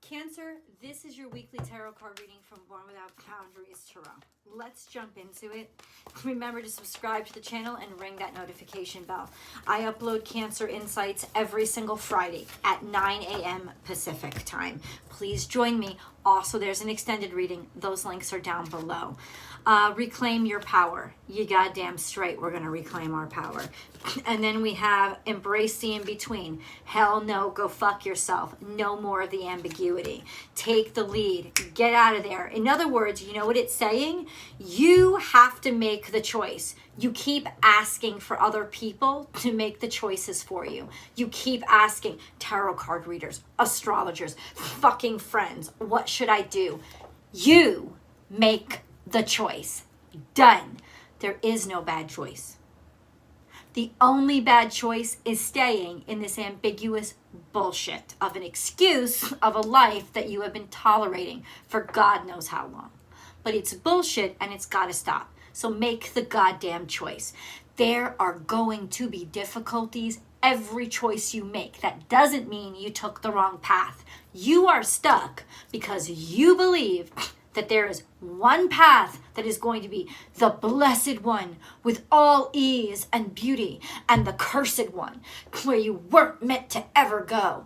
Cancer, this is your weekly tarot card reading from Born Without Boundaries Tarot. Let's jump into it. Remember to subscribe to the channel and ring that notification bell. I upload Cancer Insights every single Friday at 9 a.m. Pacific time. Please join me. Also, there's an extended reading. Those links are down below. Reclaim your power. You goddamn straight, we're going to reclaim our power. And then we have embrace the in-between. Hell no, go fuck yourself. No more of the ambiguity. Take the lead. Get out of there. In other words, you know what it's saying? You have to make the choice. You keep asking for other people to make the choices for you. You keep asking tarot card readers, astrologers, fucking friends, what should I do? You make the choice. Done. There is no bad choice. The only bad choice is staying in this ambiguous bullshit of an excuse of a life that you have been tolerating for God knows how long. But it's bullshit and it's got to stop. So make the goddamn choice. There are going to be difficulties every choice you make. That doesn't mean you took the wrong path. You are stuck because you believe that there is one path that is going to be the blessed one with all ease and beauty, and the cursed one where you weren't meant to ever go.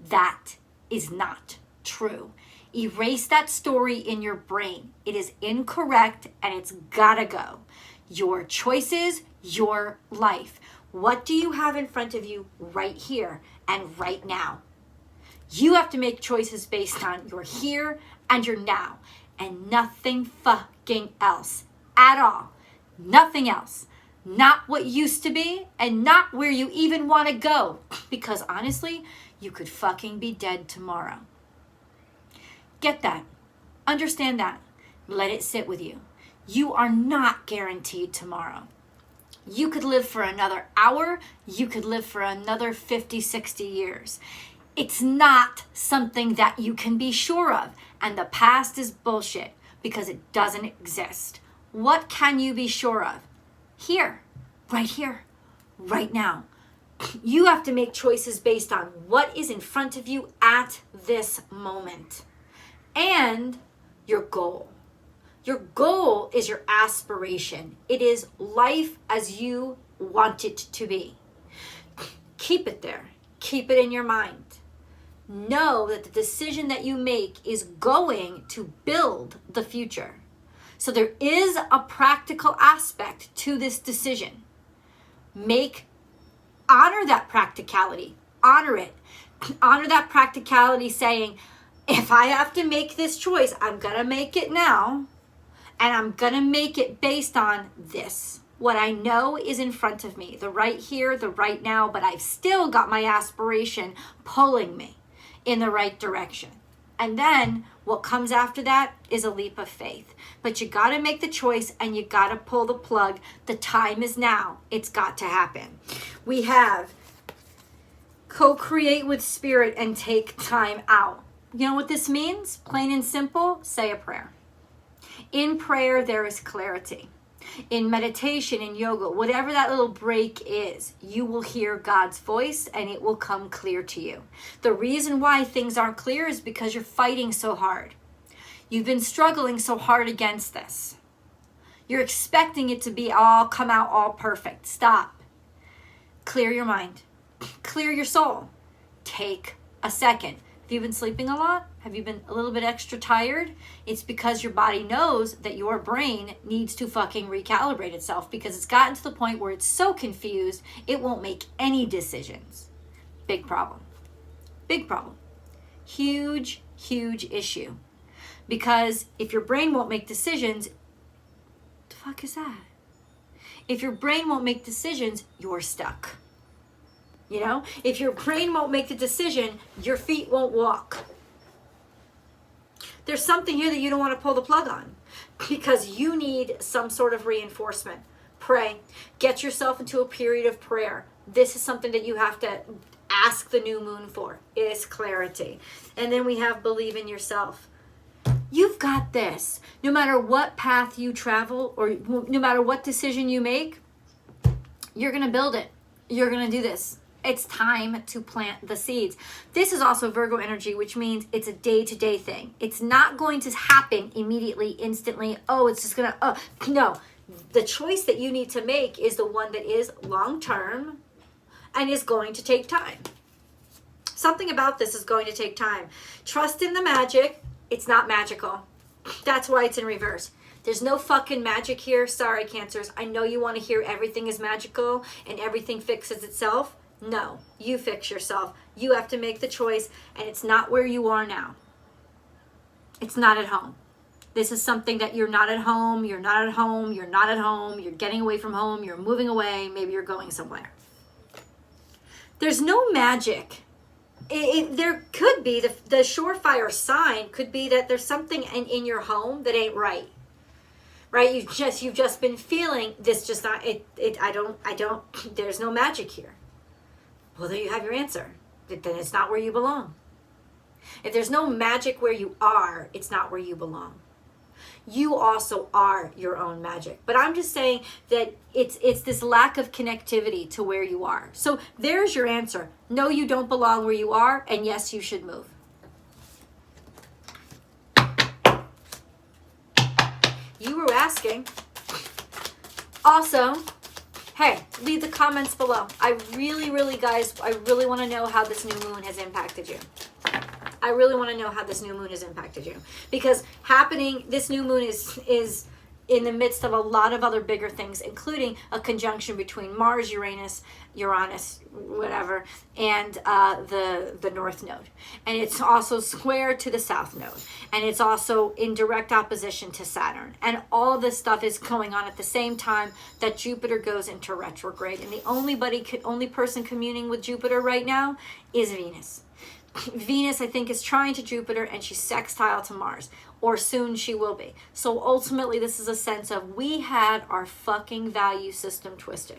That is not true. Erase that story in your brain. It is incorrect and it's gotta go. Your choices, your life. What do you have in front of you right here and right now? You have to make choices based on your here and your now. And nothing fucking else at all. Nothing else. Not what used to be and not where you even want to go. Because honestly, you could fucking be dead tomorrow. Get that. Understand that. Let it sit with you. You are not guaranteed tomorrow. You could live for another hour. You could live for another 50, 60 years. It's not something that you can be sure of. And the past is bullshit because it doesn't exist. What can you be sure of? Here, right now. You have to make choices based on what is in front of you at this moment. And your goal. Your goal is your aspiration. It is life as you want it to be. Keep it there. Keep it in your mind. Know that the decision that you make is going to build the future. So there is a practical aspect to this decision. Honor that practicality. Honor it. Honor that practicality saying, if I have to make this choice, I'm going to make it now. And I'm going to make it based on this. What I know is in front of me. The right here, the right now. But I've still got my aspiration pulling me in the right direction. And then what comes after that is a leap of faith. But you got to make the choice and you got to pull the plug. The time is now. It's got to happen. We have co-create with spirit and take time out. You know what this means? Plain and simple, say a prayer. In prayer, there is clarity. In meditation, in yoga, whatever that little break is, you will hear God's voice and it will come clear to you. The reason why things aren't clear is because you're fighting so hard. You've been struggling so hard against this. You're expecting it to be come out all perfect. Stop. Clear your mind. Clear your soul. Take a second. Have you been sleeping a lot? Have you been a little bit extra tired? It's because your body knows that your brain needs to fucking recalibrate itself because it's gotten to the point where it's so confused, it won't make any decisions. Big problem. Big problem. Huge, huge issue. Because if your brain won't make decisions, the fuck is that? If your brain won't make decisions, you're stuck. You know, if your brain won't make the decision, your feet won't walk. There's something here that you don't want to pull the plug on because you need some sort of reinforcement. Pray. Get yourself into a period of prayer. This is something that you have to ask the new moon for. It is clarity. And then we have believe in yourself. You've got this. No matter what path you travel or no matter what decision you make, you're going to build it. You're going to do this. It's time to plant the seeds. This is also Virgo energy, which means it's a day-to-day thing. It's not going to happen immediately, instantly. Oh, it's just going to, no. The choice that you need to make is the one that is long-term and is going to take time. Something about this is going to take time. Trust in the magic. It's not magical. That's why it's in reverse. There's no fucking magic here. Sorry, Cancers. I know you want to hear everything is magical and everything fixes itself. No, you fix yourself. You have to make the choice, and it's not where you are now. It's not at home. This is something that you're not at home, you're not at home, you're not at home, you're getting away from home, you're moving away, maybe you're going somewhere. There's no magic. There could be, the surefire sign could be that there's something in your home that ain't right. Right? You've just been feeling this, just not, there's no magic here. Well, there you have your answer. Then it's not where you belong. If there's no magic where you are, it's not where you belong. You also are your own magic. But I'm just saying that it's this lack of connectivity to where you are. So there's your answer. No, you don't belong where you are, and yes, you should move. You were asking. Also, hey, leave the comments below. I really want to know how this new moon has impacted you. I really want to know how this new moon has impacted you. Because this new moon is in the midst of a lot of other bigger things, including a conjunction between Mars, Uranus, whatever, and the North Node. And it's also square to the South Node. And it's also in direct opposition to Saturn. And all this stuff is going on at the same time that Jupiter goes into retrograde. And the only person communing with Jupiter right now is Venus. Venus, I think, is trying to Jupiter, and she's sextile to Mars, or soon she will be. So ultimately, this is a sense of we had our fucking value system twisted.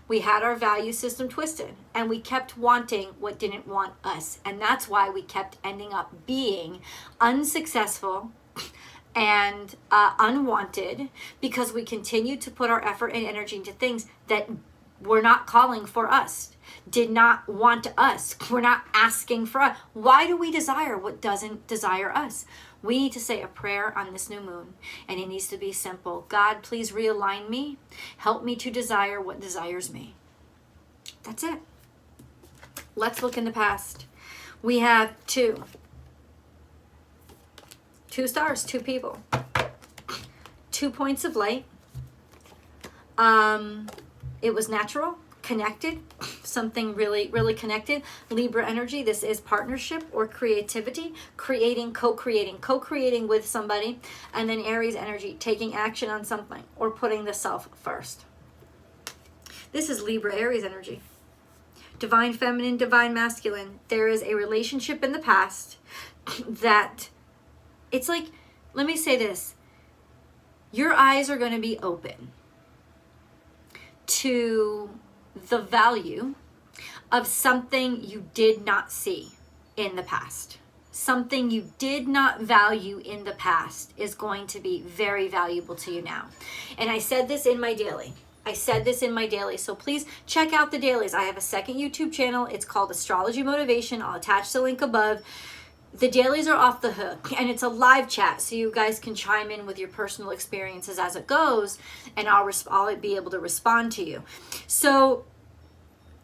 We had our value system twisted, and we kept wanting what didn't want us. And that's why we kept ending up being unsuccessful and unwanted, because we continued to put our effort and energy into things that were not calling for us, did not want us. We're not asking for us. Why do we desire what doesn't desire us? We need to say a prayer on this new moon, and it needs to be simple. God, please realign me. Help me to desire what desires me. That's it. Let's look in the past. We have two stars, two people, 2 points of light. It was natural, connected, something really, really connected. Libra energy, this is partnership or creativity, co-creating with somebody. And then Aries energy, taking action on something or putting the self first. This is Libra Aries energy. Divine feminine, divine masculine. There is a relationship in the past that it's like, let me say this. Your eyes are going to be open to the value of something you did not see in the past. Something you did not value in the past is going to be very valuable to you now. And I said this in my daily. So please check out the dailies. I have a second YouTube channel. It's called Astrology Motivation. I'll attach the link above. The dailies are off the hook, and it's a live chat, so you guys can chime in with your personal experiences as it goes, and I'll be able to respond to you. So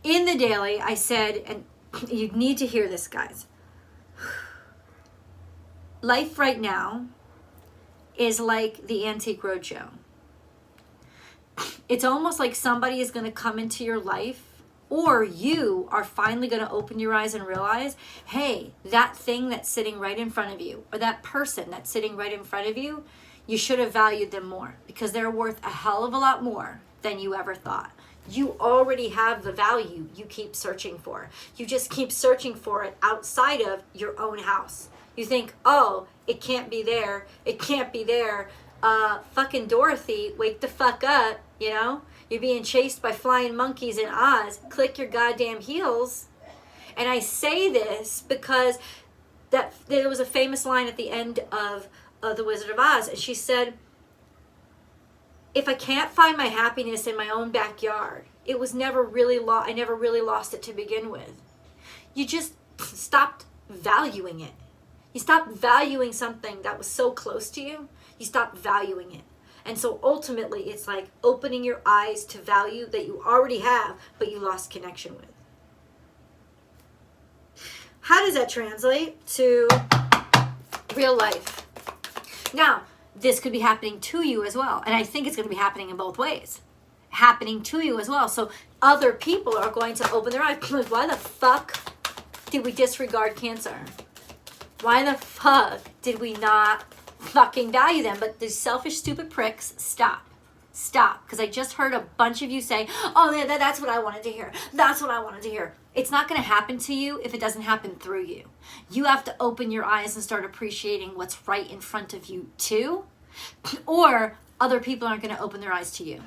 in the daily, I said, and you need to hear this, guys. Life right now is like the Antique Roadshow. It's almost like somebody is going to come into your life, or you are finally going to open your eyes and realize, hey, that thing that's sitting right in front of you, or that person that's sitting right in front of you, you should have valued them more, because they're worth a hell of a lot more than you ever thought. You already have the value you keep searching for. You just keep searching for it outside of your own house. You think, oh, it can't be there. It can't be there. Fucking Dorothy, wake the fuck up, you know? You're being chased by flying monkeys in Oz. Click your goddamn heels. And I say this because there was a famous line at the end of The Wizard of Oz. And she said, if I can't find my happiness in my own backyard, it was never really lost. I never really lost it to begin with. You just stopped valuing it. You stopped valuing something that was so close to you. You stopped valuing it. And so ultimately, it's like opening your eyes to value that you already have, but you lost connection with. How does that translate to real life? Now, this could be happening to you as well. And I think it's going to be happening in both ways. Happening to you as well. So other people are going to open their eyes. Why the fuck did we disregard Cancer? Why the fuck did we not fucking value them? But these selfish, stupid pricks, stop. Stop. Because I just heard a bunch of you say, oh, yeah, that's what I wanted to hear. That's what I wanted to hear. It's not going to happen to you if it doesn't happen through you. You have to open your eyes and start appreciating what's right in front of you too. Or other people aren't going to open their eyes to you.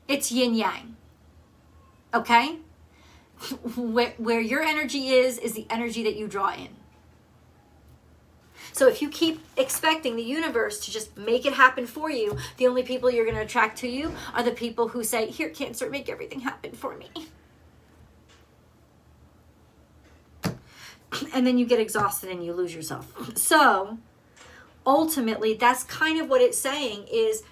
It's yin yang. Okay? Where your energy is the energy that you draw in. So if you keep expecting the universe to just make it happen for you, the only people you're going to attract to you are the people who say, here, Cancer, make everything happen for me. And then you get exhausted and you lose yourself. So ultimately, that's kind of what it's saying is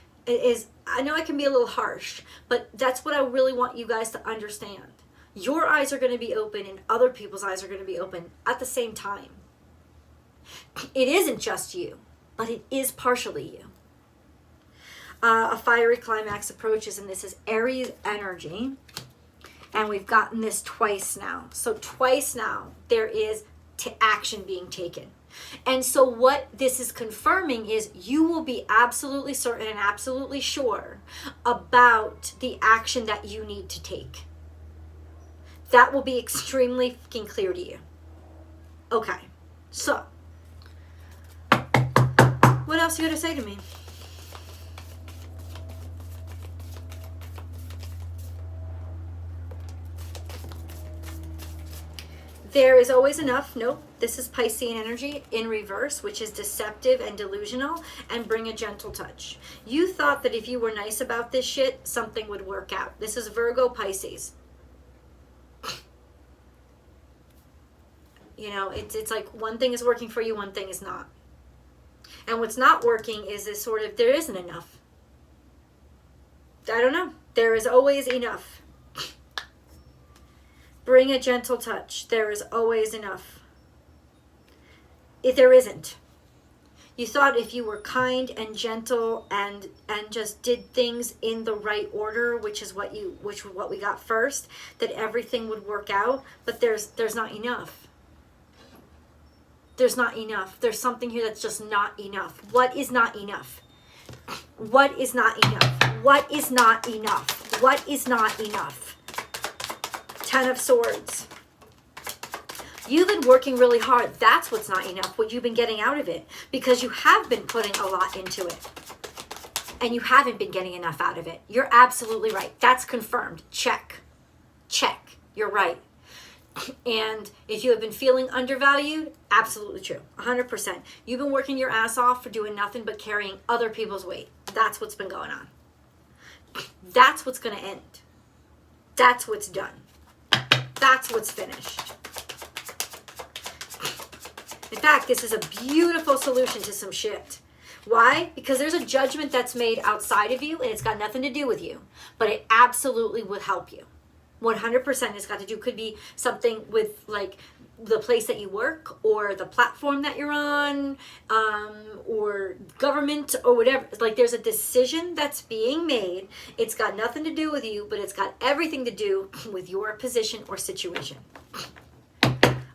I know I can be a little harsh, but that's what I really want you guys to understand. Your eyes are going to be open and other people's eyes are going to be open at the same time. It isn't just you, but it is partially you. A fiery climax approaches, and this is Aries energy. And we've gotten this twice now. So twice now, there is action being taken. And so what this is confirming is you will be absolutely certain and absolutely sure about the action that you need to take. That will be extremely fucking clear to you. Okay, so what else you got to say to me? There is always enough. Nope. This is Piscean energy in reverse, which is deceptive and delusional, and bring a gentle touch. You thought that if you were nice about this shit, something would work out. This is Virgo Pisces. You know, it's like one thing is working for you, one thing is not. And what's not working is this sort of, there isn't enough. I don't know. There is always enough. Bring a gentle touch. There is always enough. If there isn't. You thought if you were kind and gentle and just did things in the right order, which is what we got first, that everything would work out, but there's not enough. There's not enough. There's something here that's just not enough. What is not enough? What is not enough? What is not enough? What is not enough? 10 of Swords. You've been working really hard. That's what's not enough, what you've been getting out of it. Because you have been putting a lot into it. And you haven't been getting enough out of it. You're absolutely right. That's confirmed. Check. Check. You're right. And if you have been feeling undervalued, absolutely true. 100%. You've been working your ass off for doing nothing but carrying other people's weight. That's what's been going on. That's what's going to end. That's what's done. That's what's finished. In fact, this is a beautiful solution to some shit. Why? Because there's a judgment that's made outside of you and it's got nothing to do with you. But it absolutely would help you. 100% it's got to do, could be something with like the place that you work or the platform that you're on, or government or whatever. It's like there's a decision that's being made. It's got nothing to do with you, but it's got everything to do with your position or situation.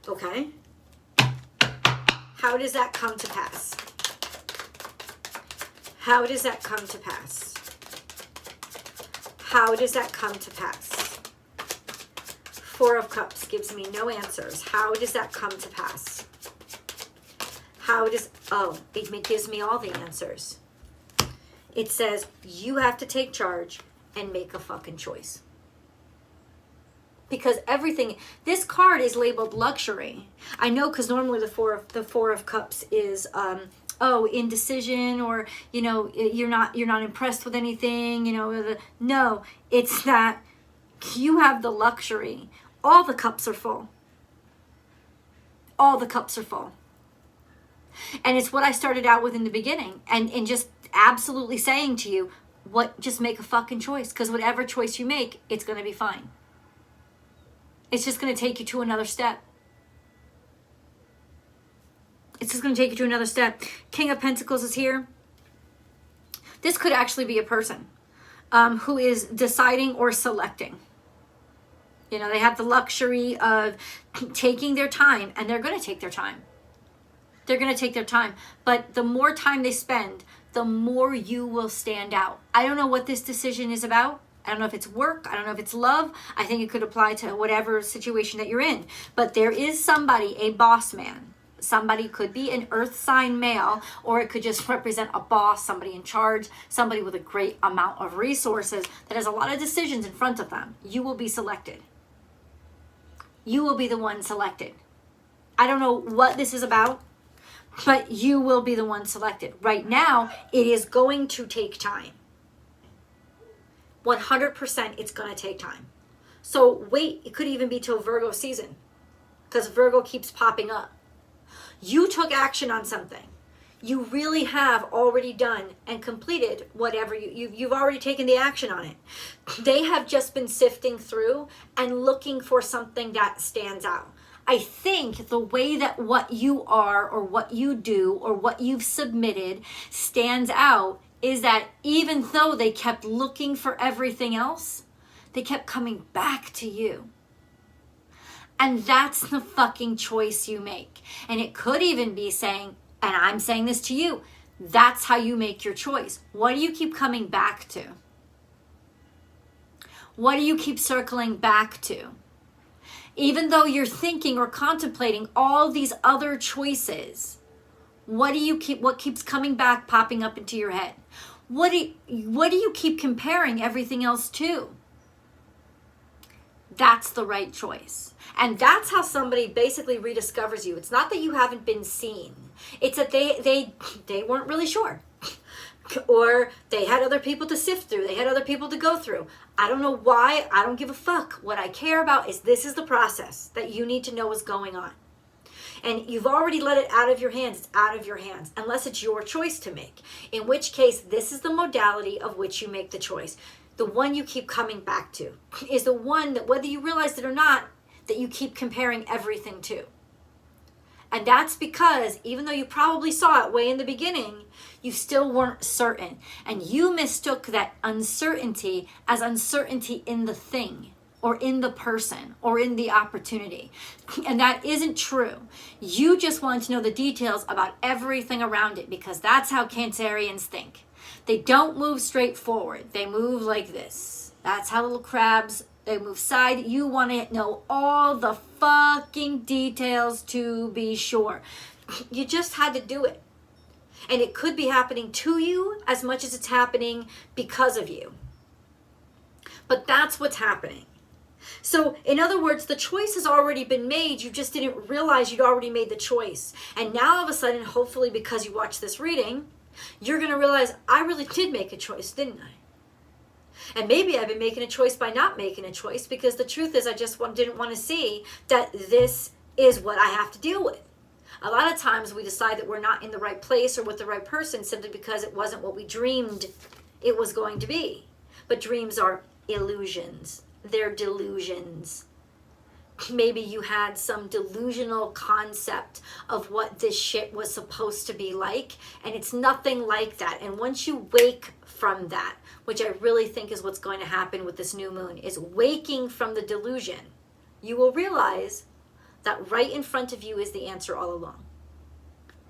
Okay? How does that come to pass? How does that come to pass? How does that come to pass? Four of Cups gives me no answers. How does that come to pass? How does, oh, it gives me all the answers. It says you have to take charge and make a fucking choice. Because everything, this card is labeled luxury. I know, because normally the four of Cups is indecision, or you're not impressed with anything, no, it's that You have the luxury. All the cups are full. All the cups are full. And it's what I started out with in the beginning. And just absolutely saying to you, just make a fucking choice. Because whatever choice you make, it's going to be fine. It's just going to take you to another step. It's just going to take you to another step. King of Pentacles is here. This could actually be a person who is deciding or selecting. You know, they have the luxury of taking their time, and they're going to take their time. They're going to take their time. But the more time they spend, the more you will stand out. I don't know what this decision is about. I don't know if it's work. I don't know if it's love. I think it could apply to whatever situation that you're in. But there is somebody, a boss man. Somebody could be an earth sign male, or it could just represent a boss, somebody in charge, somebody with a great amount of resources that has a lot of decisions in front of them. You will be selected. You will be the one selected. I don't know what this is about, but you will be the one selected. Right now, it is going to take time. 100% it's going to take time. So wait, it could even be till Virgo season, because Virgo keeps popping up. You took action on something. You really have already done and completed whatever you've already taken the action on it. They have just been sifting through and looking for something that stands out. I think the way that what you are or what you do or what you've submitted stands out is that even though they kept looking for everything else, they kept coming back to you. And that's the fucking choice you make. And it could even be saying, and I'm saying this to you, that's how you make your choice. What do you keep coming back to? What do you keep circling back to? Even though you're thinking or contemplating all these other choices, what keeps coming back, popping up into your head? What do you keep comparing everything else to? That's the right choice. And that's how somebody basically rediscovers you. It's not that you haven't been seen. It's that they weren't really sure. Or they had other people to sift through. They had other people to go through. I don't know why. I don't give a fuck. What I care about is this is the process that you need to know is going on. And you've already let it out of your hands. It's out of your hands. Unless it's your choice to make. In which case, this is the modality of which you make the choice. The one you keep coming back to is the one that, whether you realize it or not, that you keep comparing everything to. And that's because even though you probably saw it way in the beginning, you still weren't certain. And you mistook that uncertainty as uncertainty in the thing or in the person or in the opportunity. And that isn't true. You just want to know the details about everything around it, because that's how Cancerians think. They don't move straight forward. They move like this. That's how little crabs, they move side. You want to know all the fucking details to be sure. You just had to do it. And it could be happening to you as much as it's happening because of you. But that's what's happening. So, in other words, the choice has already been made. You just didn't realize you'd already made the choice. And now all of a sudden, hopefully because you watched this reading, you're going to realize, I really did make a choice, didn't I? And maybe I've been making a choice by not making a choice, because the truth is I just didn't want to see that this is what I have to deal with. A lot of times we decide that we're not in the right place or with the right person simply because it wasn't what we dreamed it was going to be. But dreams are illusions. They're delusions. Maybe you had some delusional concept of what this shit was supposed to be like, and it's nothing like that. And once you wake from that, which I really think is what's going to happen with this new moon, is waking from the delusion, you will realize that right in front of you is the answer all along.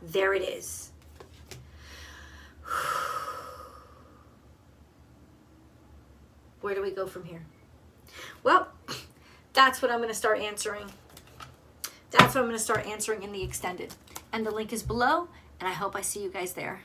There it is. Where do we go from here? Well, that's what I'm going to start answering. That's what I'm going to start answering in the extended. And the link is below, and I hope I see you guys there.